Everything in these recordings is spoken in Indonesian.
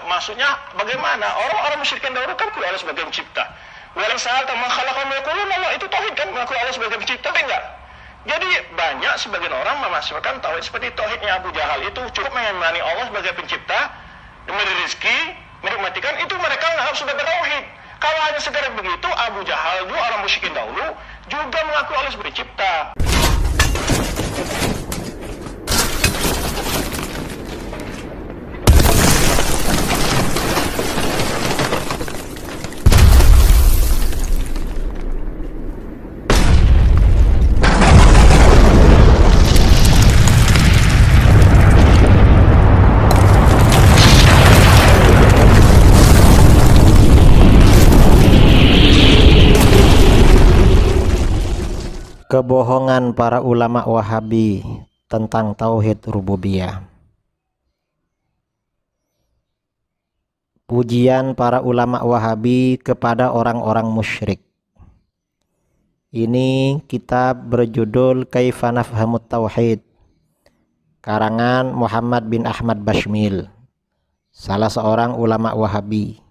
maksudnya bagaimana? Orang-orang musyrikin dahulu kan mengakui Allah sebagai pencipta. Walau saat makhlukul yaqulun Allah, itu tauhid kan, mengakui Allah sebagai pencipta, kan enggak? Jadi banyak sebagian orang memasukkan tauhid seperti tauhidnya Abu Jahal itu, cukup mengimani Allah sebagai pencipta, memberi rezeki, menikmatikan, itu mereka menganggap sudah bertauhid. Kalau hanya sekedar begitu, Abu Jahal juga orang musyrikin dahulu juga mengaku Allah sebagai pencipta. Kebohongan para ulama Wahabi tentang tauhid rububiyah. Pujian para ulama Wahabi kepada orang-orang musyrik. Ini kitab berjudul Kaifa Nafhamut Tauhid, karangan Muhammad bin Ahmad Bashmil, salah seorang ulama Wahabi.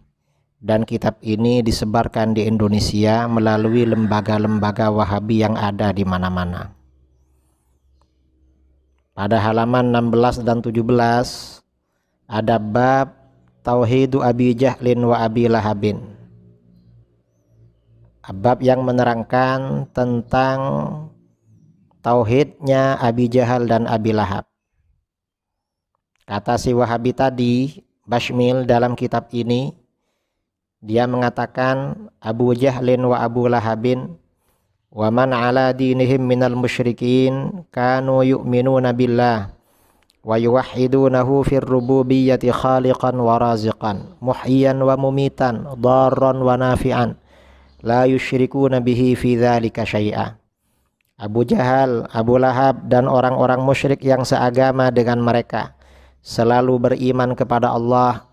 Dan kitab ini disebarkan di Indonesia melalui lembaga-lembaga Wahabi yang ada di mana-mana. Pada halaman 16 dan 17 ada bab Tauhidu Abi Jahlin wa Abi Lahabin. Bab yang menerangkan tentang tauhidnya Abi Jahal dan Abi Lahab. Kata si Wahabi tadi, Bashmil, dalam kitab ini dia mengatakan Abu Jahlin wa Abu Lahabin wa man ala dinihim minal musyrikin kanu yu'minuna billah wa yuwahhidunahu fir rububiyyati khaliqan wa raziqan muhyiyan wa mumitan darran wa nafi'an la yusyrikuna bihi fi dzalika syai'a. Abu Jahal, Abu Lahab dan orang-orang musyrik yang seagama dengan mereka selalu beriman kepada Allah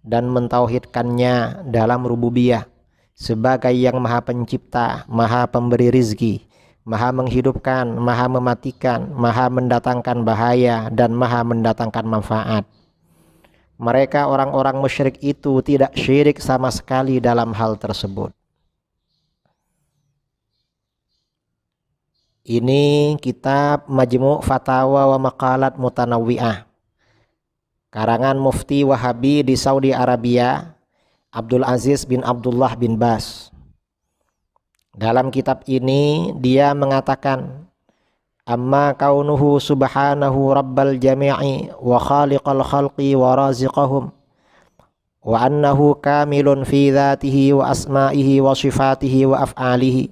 dan mentauhidkannya dalam rububiyah sebagai yang maha pencipta, maha pemberi rizki, maha menghidupkan, maha mematikan, maha mendatangkan bahaya, dan maha mendatangkan manfaat. Mereka orang-orang musyrik itu tidak syirik sama sekali dalam hal tersebut. Ini kitab Majmu' Fatawa wa Maqalat Mutanawwi'ah, karangan Mufti Wahabi di Saudi Arabia, Abdul Aziz bin Abdullah bin Bas. Dalam kitab ini dia mengatakan, amma kaunuhu subhanahu rabbal jami'i wa khaliqal khalqi wa raziqahum wa annahu kamilun fi dhatihi wa asma'ihi wa sifatihi wa af'alihi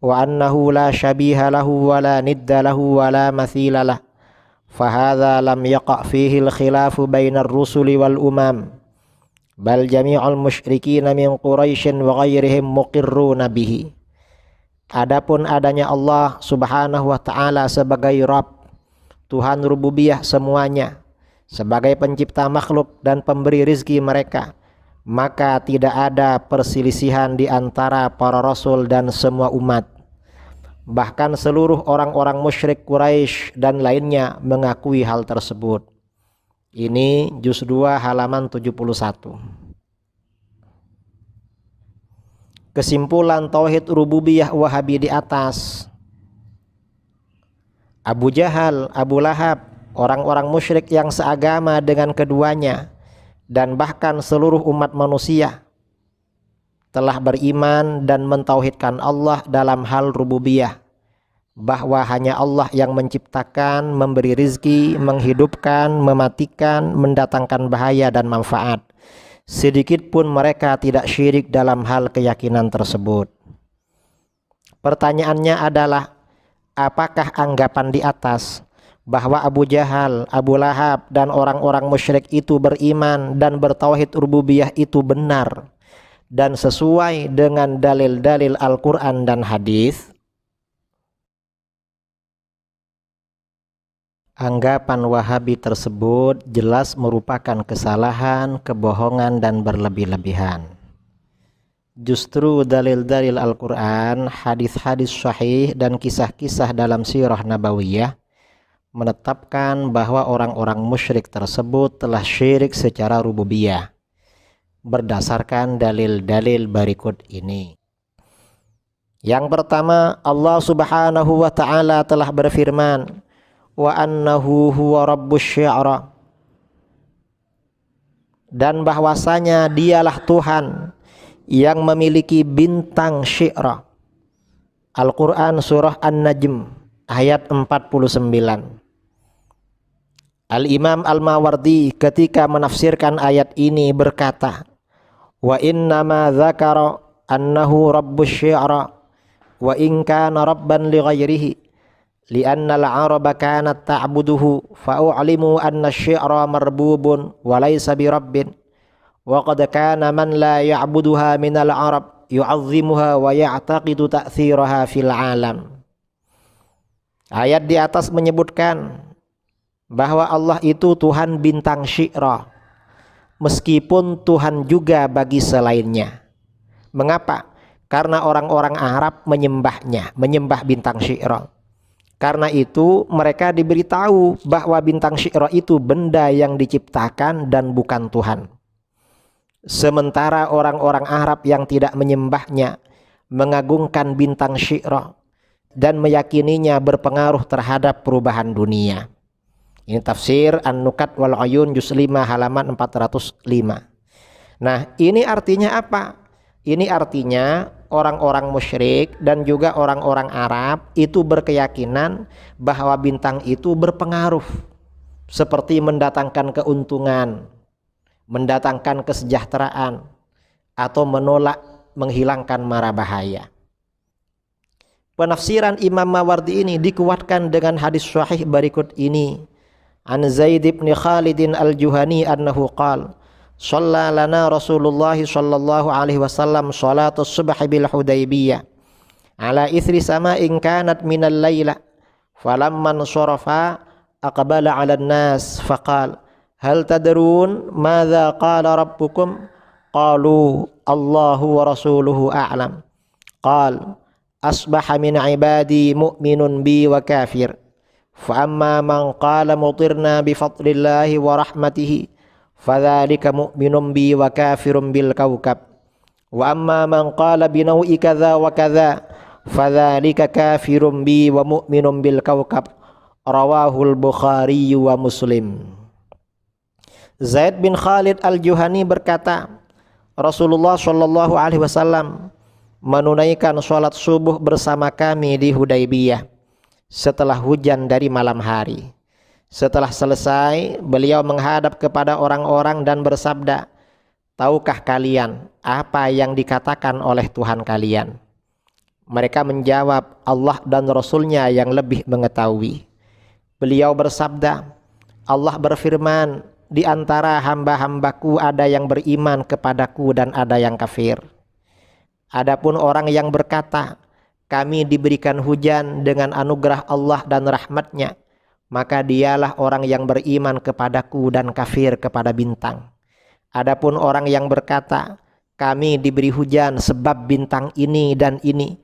wa annahu la syabiha lahu wa la nidda lahu wa la mathila lah. Fahadha lam yaqa' fihi al-khilafu bainar rusuli wal umam bal jami'ul musyrikin min Quraisy wa ghairihim muqirruna bihi. Adapun adanya Allah Subhanahu wa taala sebagai Rabb, Tuhan rububiyah semuanya, sebagai pencipta makhluk dan pemberi rizki mereka, maka tidak ada perselisihan di antara para rasul dan semua umat. Bahkan seluruh orang-orang musyrik Quraisy dan lainnya mengakui hal tersebut. Ini juz 2 halaman 71. Kesimpulan tauhid rububiyah Wahabi di atas. Abu Jahal, Abu Lahab, orang-orang musyrik yang seagama dengan keduanya, dan bahkan seluruh umat manusia telah beriman dan mentauhidkan Allah dalam hal rububiyah, bahwa hanya Allah yang menciptakan, memberi rizki, menghidupkan, mematikan, mendatangkan bahaya dan manfaat. Sedikit pun mereka tidak syirik dalam hal keyakinan tersebut. Pertanyaannya adalah, apakah anggapan di atas bahwa Abu Jahal, Abu Lahab dan orang-orang musyrik itu beriman dan bertauhid rububiyah itu benar dan sesuai dengan dalil-dalil Al-Quran dan hadis? Anggapan Wahabi tersebut jelas merupakan kesalahan, kebohongan, dan berlebih-lebihan. Justru dalil-dalil Al-Quran, hadis-hadis sahih, dan kisah-kisah dalam sirah nabawiyah menetapkan bahwa orang-orang musyrik tersebut telah syirik secara rububiyah berdasarkan dalil-dalil berikut ini. Yang pertama, Allah Subhanahu wa taala telah berfirman, wa annahu huwa rabbus syi'ra, dan bahwasanya dialah Tuhan yang memiliki bintang syi'ra. Al-Quran surah An-Najm ayat 49. Al-Imam Al-Mawardi ketika menafsirkan ayat ini berkata, wa innama dzakara annahu rabbus syi'ra wa in kana rabban li ghairihi li'anna al-'araba kanat ta'buduhu fa'u'limu anna syi'ra marbubun wa laysa bi rabbin wa qad kana man la ya'buduha minal 'arab yu'azzimuha wa ya'taqidu ta'thiraha fil 'alam. Ayat di atas menyebutkan bahwa Allah itu Tuhan bintang syi'ra, meskipun Tuhan juga bagi selainnya. Mengapa? Karena orang-orang Arab menyembahnya, menyembah bintang syi'ra. Karena itu mereka diberitahu bahwa bintang syi'ra itu benda yang diciptakan dan bukan Tuhan. Sementara orang-orang Arab yang tidak menyembahnya mengagungkan bintang syi'ra dan meyakininya berpengaruh terhadap perubahan dunia. Ini tafsir An-Nukat wal Uyun juz 5 halaman 405. Nah, ini artinya apa? Ini artinya orang-orang musyrik dan juga orang-orang Arab itu berkeyakinan bahwa bintang itu berpengaruh, seperti mendatangkan keuntungan, mendatangkan kesejahteraan, atau menolak, menghilangkan mara bahaya. Penafsiran Imam Mawardi ini dikuatkan dengan hadis sahih berikut ini. An Zaid bin Khalid al-Juhani annahu qala shalla lana Rasulullah sallallahu alaihi wasallam salatus subh bil Hudaybiyah ala ithri sama'in kanat minal laila falamman sarafa aqbala 'ala an-nas faqala hal tadrun madza qala rabbukum qalu Allahu wa rasuluhu a'lam qala asbaha min ibadi mu'minun bi wa kafir fa amma man qala mutirna bi fadlillahi wa rahmatihi fadzalika mu'minun bi wa kafirun bil kawkab wa amma man qala bi nau'i kadza wa kadza fadzalika kafirun bi wa mu'minun bil kawkab rawahul Bukhari wa Muslim. Zaid bin Khalid al-Juhani berkata, Rasulullah sallallahu alaihi wasallam menunaikan sholat subuh bersama kami di Hudaybiyah setelah hujan dari malam hari. Setelah selesai, beliau menghadap kepada orang-orang dan bersabda, tahukah kalian apa yang dikatakan oleh Tuhan kalian? Mereka menjawab, Allah dan Rasulnya yang lebih mengetahui. Beliau bersabda, Allah berfirman, di antara hamba-hambaku ada yang beriman kepadaku dan ada yang kafir. Adapun orang yang berkata, kami diberikan hujan dengan anugerah Allah dan rahmatnya, maka dialah orang yang beriman kepadaku dan kafir kepada bintang. Adapun orang yang berkata, kami diberi hujan sebab bintang ini dan ini,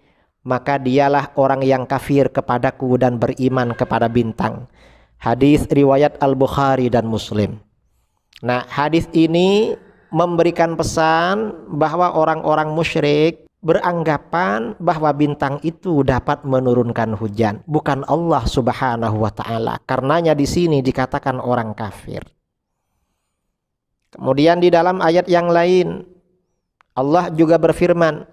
maka dialah orang yang kafir kepadaku dan beriman kepada bintang. Hadis riwayat Al-Bukhari dan Muslim. Nah, hadis ini memberikan pesan bahwa orang-orang musyrik beranggapan bahwa bintang itu dapat menurunkan hujan, bukan Allah Subhanahu wa taala. Karenanya di sini dikatakan orang kafir. Kemudian di dalam ayat yang lain Allah juga berfirman,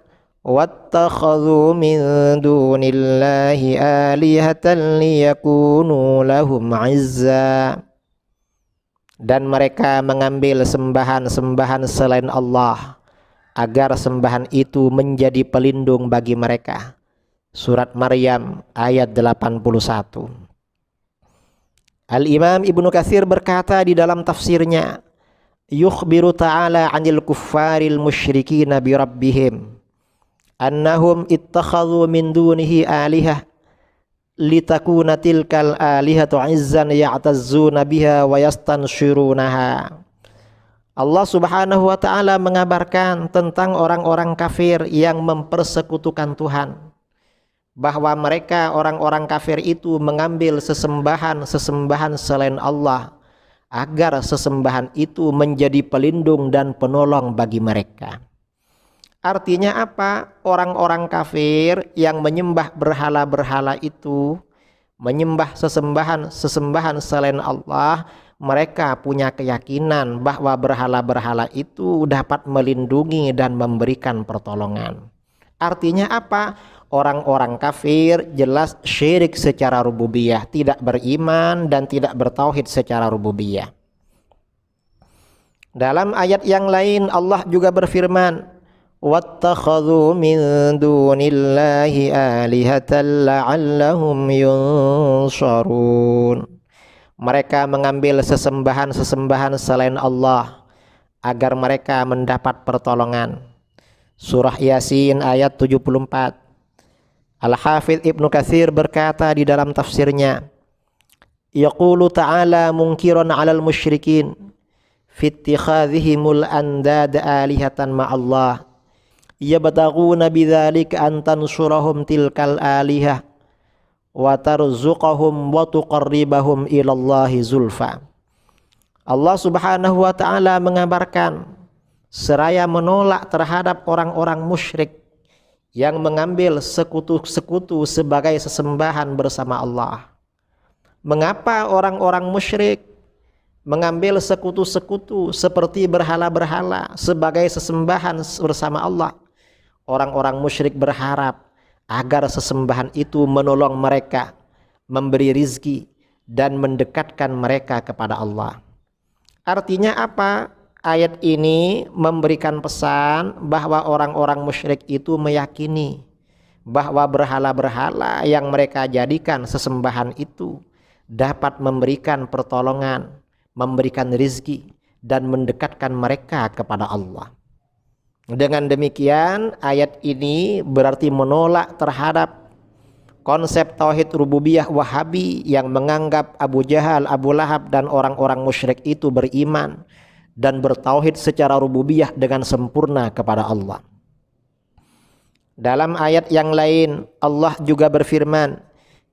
wattakhadhu min dunillahi alihatan liyakunu lahum 'izza. Dan mereka mengambil sembahan-sembahan selain Allah agar sembahan itu menjadi pelindung bagi mereka. Surat Maryam ayat 81. Al-Imam Ibnu Katsir berkata di dalam tafsirnya, yukhbiru ta'ala 'anil kuffaril musyrikin bi rabbihim annahum ittakhadhu min dunihi alihah litakuna tilkal alihatu 'izzan ya'tazzuna biha wa yastanshirunaha. Allah Subhanahu wa taala mengabarkan tentang orang-orang kafir yang mempersekutukan Tuhan. bahwa mereka orang-orang kafir itu mengambil sesembahan selain Allah agar sesembahan itu menjadi pelindung dan penolong bagi mereka. Artinya apa? Orang-orang kafir yang menyembah berhala-berhala itu, menyembah sesembahan selain Allah, mereka punya keyakinan bahwa berhala-berhala itu dapat melindungi dan memberikan pertolongan. Artinya apa? Orang-orang kafir jelas syirik secara rububiyah, tidak beriman dan tidak bertauhid secara rububiyah. Dalam ayat yang lain Allah juga berfirman, "Wattakhadhu min dunillahi alihatan la'allahum yunsharun." Mereka mengambil sesembahan selain Allah agar mereka mendapat pertolongan. Surah Yasin ayat 74. Al-Hafidz Ibnu Katsir berkata di dalam tafsirnya, yaqulu ta'ala munkiran 'alal musyrikin fi ittikhadhihimul andad alihatan ma'allah yabtaghuna bidzalika an tansurahum tilkal alihah wa tarzuqahum wa tuqarribahum ilallahi zulfa. Allah Subhanahu wa taala mengabarkan seraya menolak terhadap orang-orang musyrik yang mengambil sekutu-sekutu sebagai sesembahan bersama Allah. Mengapa orang-orang musyrik mengambil sekutu-sekutu seperti berhala-berhala sebagai sesembahan bersama Allah? Orang-orang musyrik berharap agar sesembahan itu menolong mereka, memberi rizki, dan mendekatkan mereka kepada Allah. Artinya apa? Ayat ini memberikan pesan bahwa orang-orang musyrik itu meyakini bahwa berhala-berhala yang mereka jadikan sesembahan itu dapat memberikan pertolongan, memberikan rizki, dan mendekatkan mereka kepada Allah. Dengan demikian, ayat ini berarti menolak terhadap konsep tauhid rububiyah Wahabi yang menganggap Abu Jahal, Abu Lahab, dan orang-orang musyrik itu beriman dan bertauhid secara rububiyah dengan sempurna kepada Allah. Dalam ayat yang lain, Allah juga berfirman,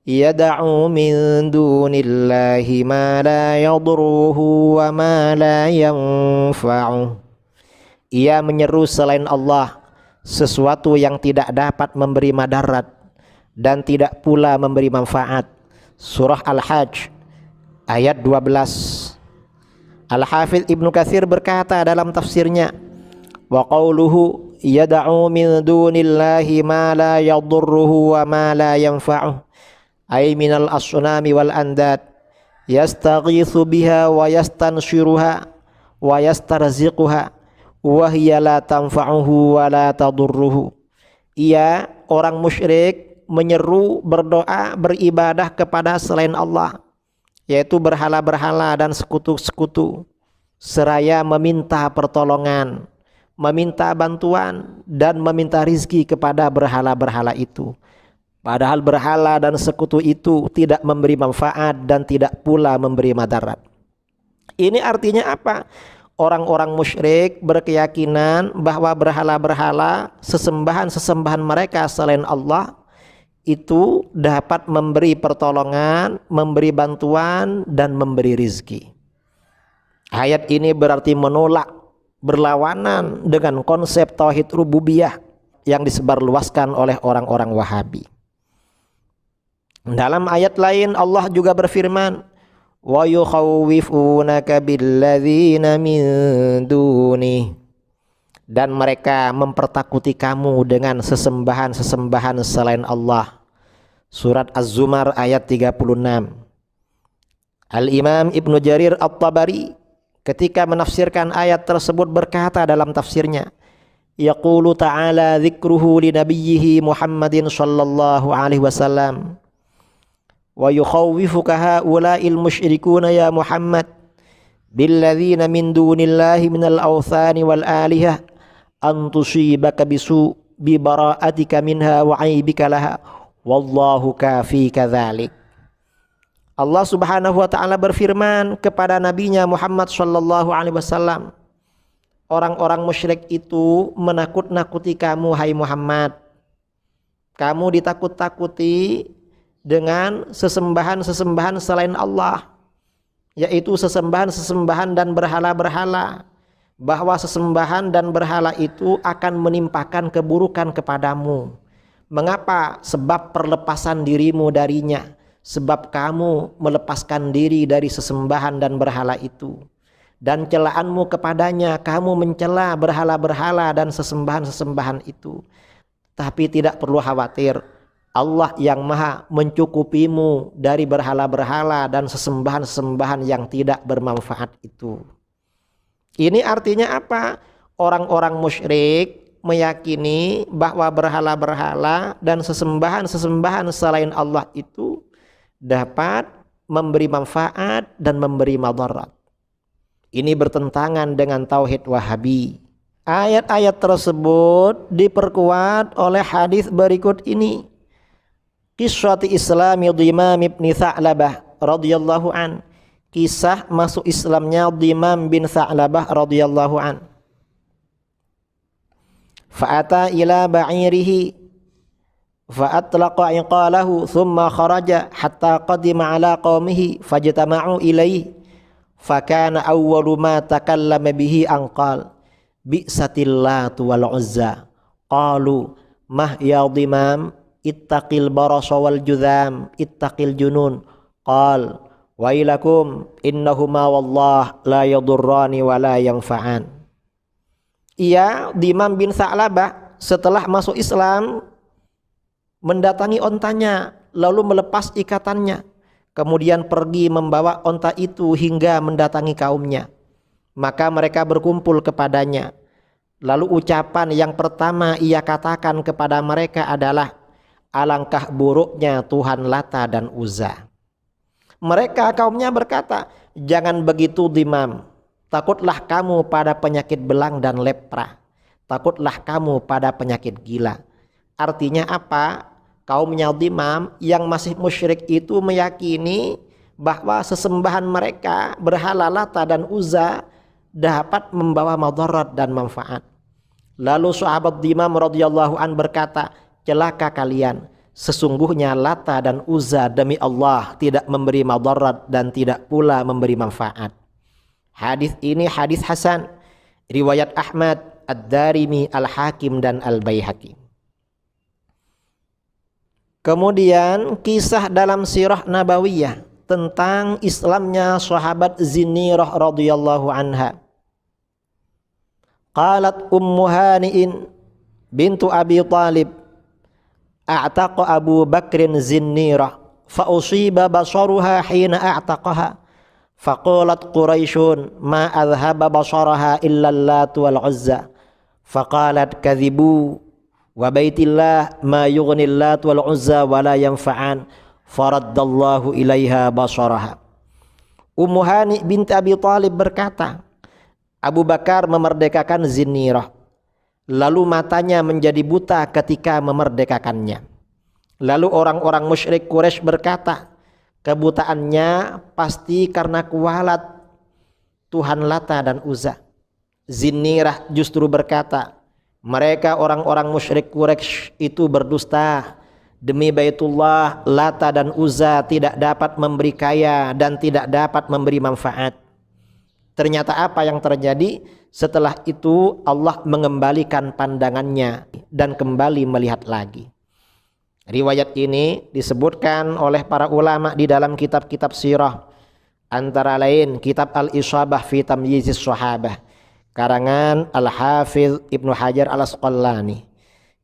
yad'u min dunillahi ma la yadurruhu wa ma la yanfa'uh. Ia menyeru selain Allah sesuatu yang tidak dapat memberi madarat dan tidak pula memberi manfaat. Surah Al-Hajj ayat 12. Al-Hafidz Ibnu Katsir berkata dalam tafsirnya, wa qauluhu yad'u min dunillahi ma la yadurruhu wa ma la yanfa'uh ay minal asnami wal andad yastaghitsu biha wa yastanshiruha wa yastarziquha wa hiya la tanfa'uhu wa la tadurruhu. Ia orang musyrik menyeru, berdoa, beribadah kepada selain Allah, yaitu berhala-berhala dan sekutu-sekutu, seraya meminta pertolongan, meminta bantuan, dan meminta rizki kepada berhala-berhala itu. Padahal berhala dan sekutu itu tidak memberi manfaat dan tidak pula memberi madarat. Ini artinya apa? Orang-orang musyrik berkeyakinan bahwa berhala-berhala, sesembahan mereka selain Allah itu dapat memberi pertolongan, memberi bantuan, dan memberi rizki. Ayat ini berarti menolak, berlawanan dengan konsep tauhid rububiyah yang disebarluaskan oleh orang-orang Wahabi. Dalam ayat lain Allah juga berfirman, wa yukhawwifunaka billadzina min dunih, dan mereka mempertakuti kamu dengan sesembahan selain Allah. Surat Az-Zumar ayat 36. Al-Imam Ibnu Jarir At-Tabari ketika menafsirkan ayat tersebut berkata dalam tafsirnya, yaqulu ta'ala dzikruhu li nabiyhi Muhammadin sallallahu alaihi wasallam wa yukhawwifuka haula'il musyrikuna ya Muhammad billadzina min dunillahi minal awthani wal alihah an tusibaka bisu bi bara'atika minha wa aibika laha wallahu kafika dzalik. Allah Subhanahu wa taala berfirman kepada nabinya Muhammad sallallahu alaihi wasallam, orang-orang musyrik itu menakut-nakuti kamu hai Muhammad Kamu ditakut-takuti dengan sesembahan-sesembahan selain Allah, yaitu sesembahan-sesembahan dan berhala-berhala. Bahwa sesembahan dan berhala itu akan menimpakan keburukan kepadamu. Mengapa? Sebab perlepasan dirimu darinya. Sebab kamu melepaskan diri dari sesembahan dan berhala itu. Dan celaanmu kepadanya, kamu mencela berhala-berhala dan sesembahan-sesembahan itu. Tapi tidak perlu khawatir, Allah yang maha mencukupimu dari berhala-berhala dan sesembahan-sesembahan yang tidak bermanfaat itu. Ini artinya apa? Orang-orang musyrik meyakini bahwa berhala-berhala dan sesembahan-sesembahan selain Allah itu dapat memberi manfaat dan memberi madarat. Ini bertentangan dengan tauhid Wahabi. Ayat-ayat tersebut diperkuat oleh hadis berikut ini. Qissati Islami Dhimam ibn Tha'labah radhiyallahu an. Kisah masuk Islamnya Dhimam bin Tha'labah radhiyallahu an. Fa'ata ila ba'irihi fa'atlaqa iqalahu thumma kharaja hatta qadima ala qaumihi fajtama'u ilayhi fakana awwalu ma takallama bihi an qala bi'satil latu wal uzza qalu mah ya Dhimam ittaqil barasa wal judham ittaqil junun qala wailakum innahuma wallah la yadurrani wa la yanfa'an. Ia Dhimam bin Tha'labah setelah masuk Islam mendatangi ontanya lalu melepas ikatannya, kemudian pergi membawa onta itu hingga mendatangi kaumnya. Maka mereka berkumpul kepadanya. Lalu ucapan yang pertama ia katakan kepada mereka adalah, alangkah buruknya Tuhan Lata dan Uzza. Mereka kaumnya berkata, jangan begitu Dhimam, takutlah kamu pada penyakit belang dan lepra, takutlah kamu pada penyakit gila. Artinya apa? Kaumnya Dhimam yang masih musyrik itu meyakini bahwa sesembahan mereka berhala Lata dan Uzza dapat membawa madarat dan manfaat. Lalu sahabat Dhimam radhiyallahu an berkata, celaka kalian, sesungguhnya Lata dan Uzza demi Allah tidak memberi madarat dan tidak pula memberi manfaat. Hadis ini hadis hasan, riwayat Ahmad, Ad-Darimi, Al-Hakim dan Al-Baihaqi. Kemudian kisah dalam sirah Nabawiyah tentang Islamnya sahabat Zinnirah radhiyallahu anha. Qalat Ummu Hani'in bintu Abi Talib a'taqa Abu Bakrin Zinnirah fa usiba basaruha hina a'taqaha faqalat Quraisyun ma adhaba basaraha illa Lat wal Uzza faqalat kadhibu wa baitillah ma yughni Lat wal Uzza wa la yanfa'an faraddallahu ilaiha basaraha. Ummu Hani binti Abi Talib berkata, Abu Bakar memerdekakan Zinnirah, lalu matanya menjadi buta ketika memerdekakannya. Lalu orang-orang musyrik Quraisy berkata, kebutaannya pasti karena kualat Tuhan Lata dan Uzza. Zinnirah justru berkata, mereka orang-orang musyrik Quraisy itu berdusta. Demi Baitullah, Lata dan Uzza tidak dapat memberi kaya dan tidak dapat memberi manfaat. Ternyata apa yang terjadi? Setelah itu Allah mengembalikan pandangannya dan kembali melihat lagi. Riwayat ini disebutkan oleh para ulama di dalam kitab-kitab sirah, antara lain kitab Al-Isabah fi Tamyizis Sahabah karangan Al-Hafiz Ibnu Hajar Al-Asqalani,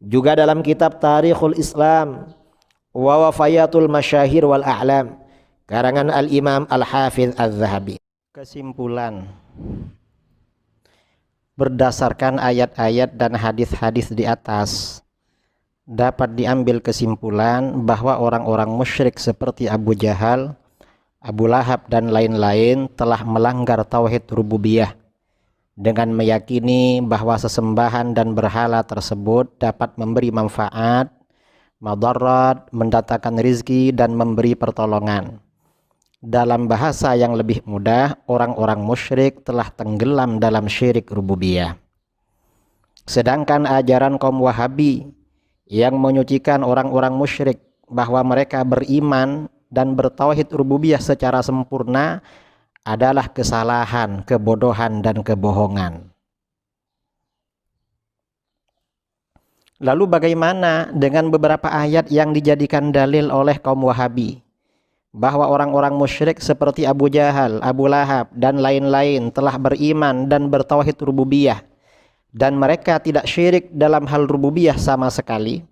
juga dalam kitab Tarikhul Islam wa Wafayatul Masyahir wal A'lam karangan Al-Imam Al-Hafiz Az-Zahabi. Kesimpulan, berdasarkan ayat-ayat dan hadis-hadis di atas dapat diambil kesimpulan bahwa orang-orang musyrik seperti Abu Jahal, Abu Lahab dan lain-lain telah melanggar tauhid rububiyah dengan meyakini bahwa sesembahan dan berhala tersebut dapat memberi manfaat, madarat, mendatangkan rizki dan memberi pertolongan. Dalam bahasa yang lebih mudah, orang-orang musyrik telah tenggelam dalam syirik rububiyah. Sedangkan ajaran kaum Wahabi yang menyucikan orang-orang musyrik bahwa mereka beriman dan bertauhid rububiyah secara sempurna adalah kesalahan, kebodohan, dan kebohongan. Lalu bagaimana dengan beberapa ayat yang dijadikan dalil oleh kaum Wahabi bahwa orang-orang musyrik seperti Abu Jahal, Abu Lahab, dan lain-lain telah beriman dan bertauhid rububiyah dan mereka tidak syirik dalam hal rububiyah sama sekali?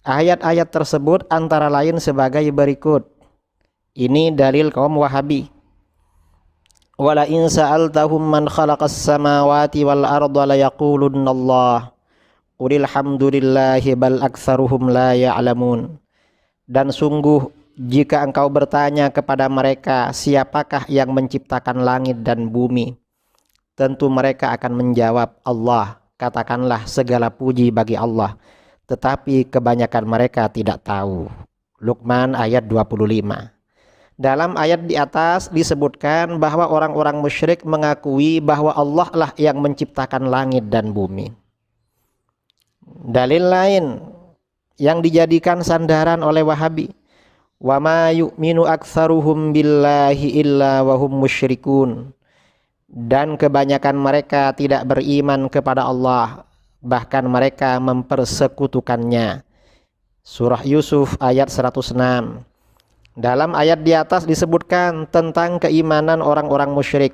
Ayat-ayat tersebut antara lain sebagai berikut. Ini dalil kaum Wahabi. Wala in sa'altahum man khalaqas samawati wal arda la yaqulunallah qulil hamdulillahi bal aktsaruhum la ya'lamun. Dan sungguh jika engkau bertanya kepada mereka siapakah yang menciptakan langit dan bumi, tentu mereka akan menjawab Allah. Katakanlah segala puji bagi Allah, tetapi kebanyakan mereka tidak tahu. Luqman ayat 25. Dalam ayat di atas disebutkan bahwa orang-orang musyrik mengakui bahwa Allah lah yang menciptakan langit dan bumi. Dalil lain yang dijadikan sandaran oleh Wahabi, wa ma yu'minu aktsaruhum billahi illa wa hum musyrikun. Dan kebanyakan mereka tidak beriman kepada Allah, bahkan mereka mempersekutukannya. Surah Yusuf ayat 106. Dalam ayat di atas disebutkan tentang keimanan orang-orang musyrik.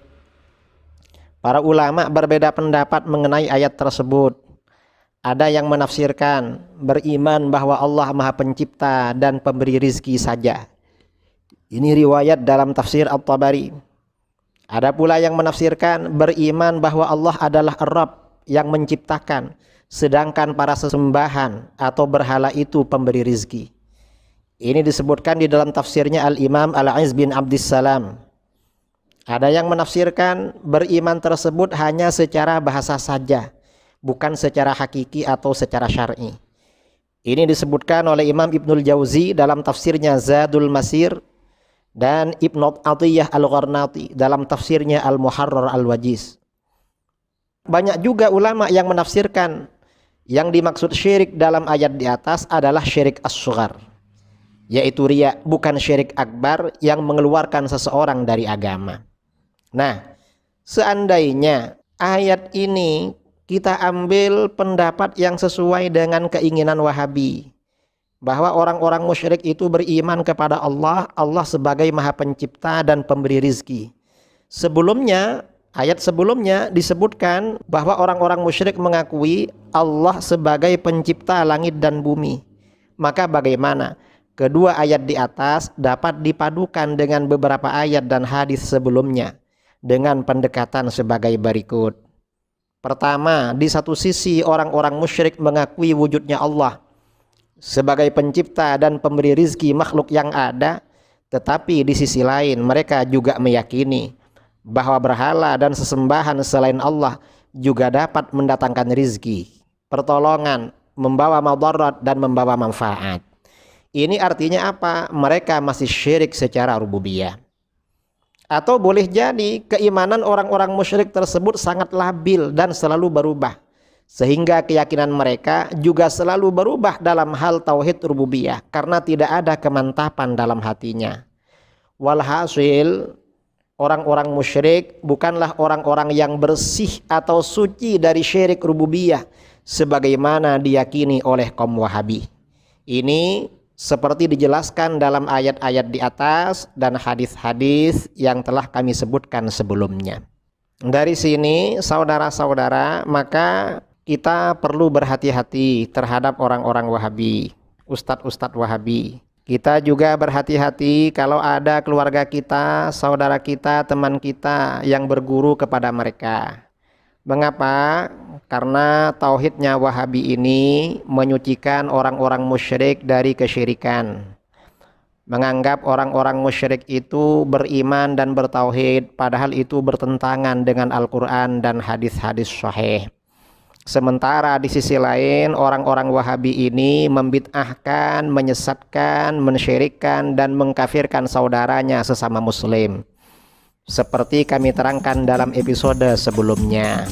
Para ulama berbeda pendapat mengenai ayat tersebut. Ada yang menafsirkan beriman bahwa Allah Maha Pencipta dan pemberi rizki saja. Ini riwayat dalam tafsir At-Tabari. Ada pula yang menafsirkan beriman bahwa Allah adalah Ar-Rabb yang menciptakan, sedangkan para sesembahan atau berhala itu pemberi rizki. Ini disebutkan di dalam tafsirnya Al-Imam Al-Izz bin Abdissalam. Ada yang menafsirkan beriman tersebut hanya secara bahasa saja, bukan secara hakiki atau secara syar'i. Ini disebutkan oleh Imam Ibnul Jauzi dalam tafsirnya Zadul Masir dan Ibnu Athiyyah Al-Gharnati dalam tafsirnya Al-Muharrar Al-Wajiz. Banyak juga ulama yang menafsirkan yang dimaksud syirik dalam ayat di atas adalah syirik as-sughar, yaitu riya, bukan syirik akbar yang mengeluarkan seseorang dari agama. Nah, seandainya ayat ini kita ambil pendapat yang sesuai dengan keinginan Wahabi, bahwa orang-orang musyrik itu beriman kepada Allah, Allah sebagai Maha Pencipta dan pemberi rizki. Sebelumnya, ayat sebelumnya disebutkan bahwa orang-orang musyrik mengakui Allah sebagai pencipta langit dan bumi. Maka bagaimana kedua ayat di atas dapat dipadukan dengan beberapa ayat dan hadis sebelumnya dengan pendekatan sebagai berikut. Pertama, di satu sisi orang-orang musyrik mengakui wujudnya Allah sebagai pencipta dan pemberi rizki makhluk yang ada, tetapi di sisi lain mereka juga meyakini bahwa berhala dan sesembahan selain Allah juga dapat mendatangkan rizki, pertolongan, membawa madarat dan membawa manfaat. Ini artinya apa? Mereka masih syirik secara rububiyah. Atau boleh jadi keimanan orang-orang musyrik tersebut sangat labil dan selalu berubah, sehingga keyakinan mereka juga selalu berubah dalam hal tauhid rububiyah karena tidak ada kemantapan dalam hatinya. Walhasil, orang-orang musyrik bukanlah orang-orang yang bersih atau suci dari syirik rububiyah sebagaimana diyakini oleh kaum Wahabi. Ini seperti dijelaskan dalam ayat-ayat di atas dan hadis-hadis yang telah kami sebutkan sebelumnya. Dari sini, saudara-saudara, maka kita perlu berhati-hati terhadap orang-orang Wahabi, ustadz-ustadz Wahabi. Kita juga berhati-hati kalau ada keluarga kita, saudara kita, teman kita yang berguru kepada mereka. Mengapa? Karena tauhidnya Wahabi ini menyucikan orang-orang musyrik dari kesyirikan. Menganggap orang-orang musyrik itu beriman dan bertauhid, padahal itu bertentangan dengan Al-Quran dan hadis-hadis sahih. Sementara di sisi lain orang-orang Wahabi ini membid'ahkan, menyesatkan, mensyirikkan dan mengkafirkan saudaranya sesama muslim, seperti kami terangkan dalam episode sebelumnya.